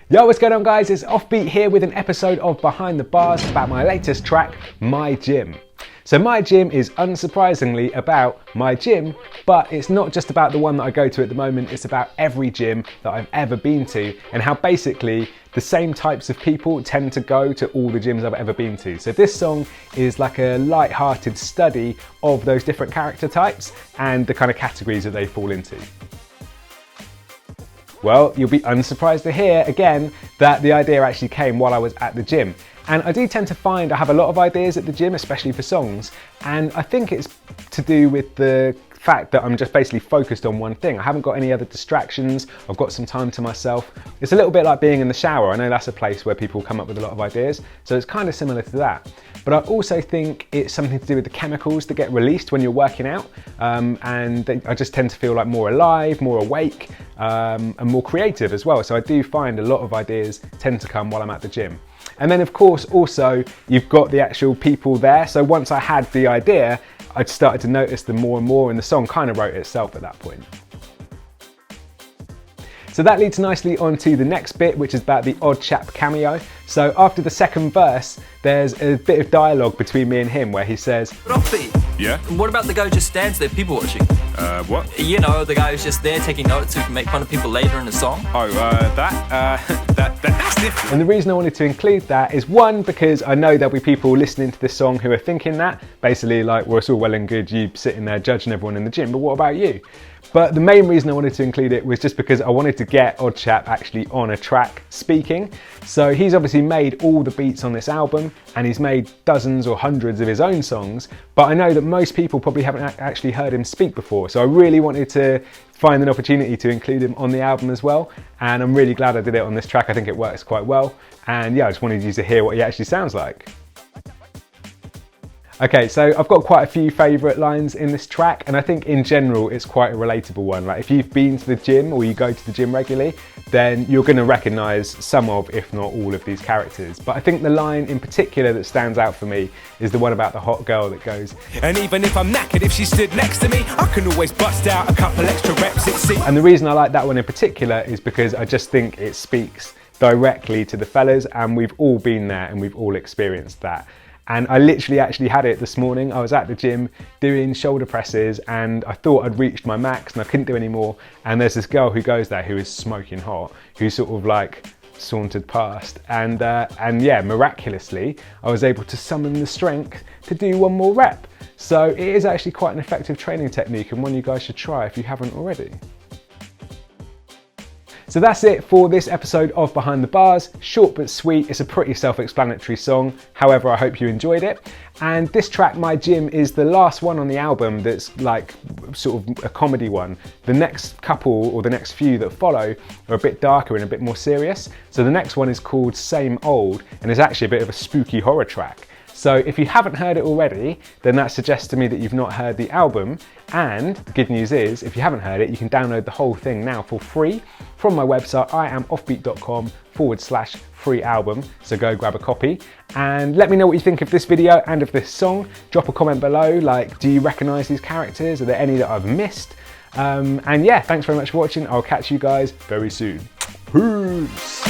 Yo, what's going on guys? It's Offbeat here with an episode of Behind the Bars about my latest track, My Gym. So My Gym is unsurprisingly about my gym, but it's not just about the one that I go to at the moment, it's about every gym that I've ever been to and how basically the same types of people tend to go to all the gyms I've ever been to. So this song is like a light-hearted study of those different character types and the kind of categories that they fall into. Well, you'll be unsurprised to hear, again, that the idea actually came while I was at the gym. And I do tend to find I have a lot of ideas at the gym, especially for songs, and I think it's to do with the fact that I'm just basically focused on one thing. I haven't got any other distractions, I've got some time to myself. It's a little bit like being in the shower. I know that's a place where people come up with a lot of ideas, so it's kind of similar to that. But I also think it's something to do with the chemicals that get released when you're working out, I just tend to feel like more alive, more awake, and more creative as well. So I do find a lot of ideas tend to come while I'm at the gym. And then of course also you've got the actual people there. So once I had the idea, I'd started to notice them more and more, and the song kind of wrote itself at that point. So that leads nicely on to the next bit, which is about the odd chap cameo. So after the second verse, there's a bit of dialogue between me and him where he says, Offbeat. Yeah? What about the guy who just stands there people watching? What? You know, the guy who's just there taking notes who can make fun of people later in the song? Oh, that's different. And the reason I wanted to include that is one, because I know there'll be people listening to this song who are thinking that, basically like, well, it's all well and good you sitting there judging everyone in the gym, but what about you? But the main reason I wanted to include it was just because I wanted to get Odd Chap actually on a track speaking. So he's obviously made all the beats on this album and he's made dozens or hundreds of his own songs, but I know that most people probably haven't actually heard him speak before. So I really wanted to find an opportunity to include him on the album as well. And I'm really glad I did it on this track. I think it works quite well. And yeah, I just wanted you to hear what he actually sounds like. Okay, so I've got quite a few favourite lines in this track, and I think in general it's quite a relatable one. Like if you've been to the gym or you go to the gym regularly, then you're going to recognise some of, if not all of these characters. But I think the line in particular that stands out for me is the one about the hot girl that goes, and even if I'm knackered, if she stood next to me, I can always bust out a couple extra reps, it seems. And the reason I like that one in particular is because I just think it speaks directly to the fellas, and we've all been there and we've all experienced that. And I literally actually had it this morning. I was at the gym doing shoulder presses and I thought I'd reached my max and I couldn't do any more. And there's this girl who goes there who is smoking hot, who sort of like sauntered past. And yeah, miraculously, I was able to summon the strength to do one more rep. So it is actually quite an effective training technique and one you guys should try if you haven't already. So that's it for this episode of Behind the Bars. Short but sweet, it's a pretty self-explanatory song. However, I hope you enjoyed it. And this track, My Gym, is the last one on the album that's like sort of a comedy one. The next couple, or the next few that follow, are a bit darker and a bit more serious. So the next one is called Same Old, and is actually a bit of a spooky horror track. So if you haven't heard it already, then that suggests to me that you've not heard the album. And the good news is, if you haven't heard it, you can download the whole thing now for free from my website, iamoffbeat.com/free album. So go grab a copy and let me know what you think of this video and of this song. Drop a comment below, like, do you recognize these characters? Are there any that I've missed? And yeah, thanks very much for watching. I'll catch you guys very soon. Peace.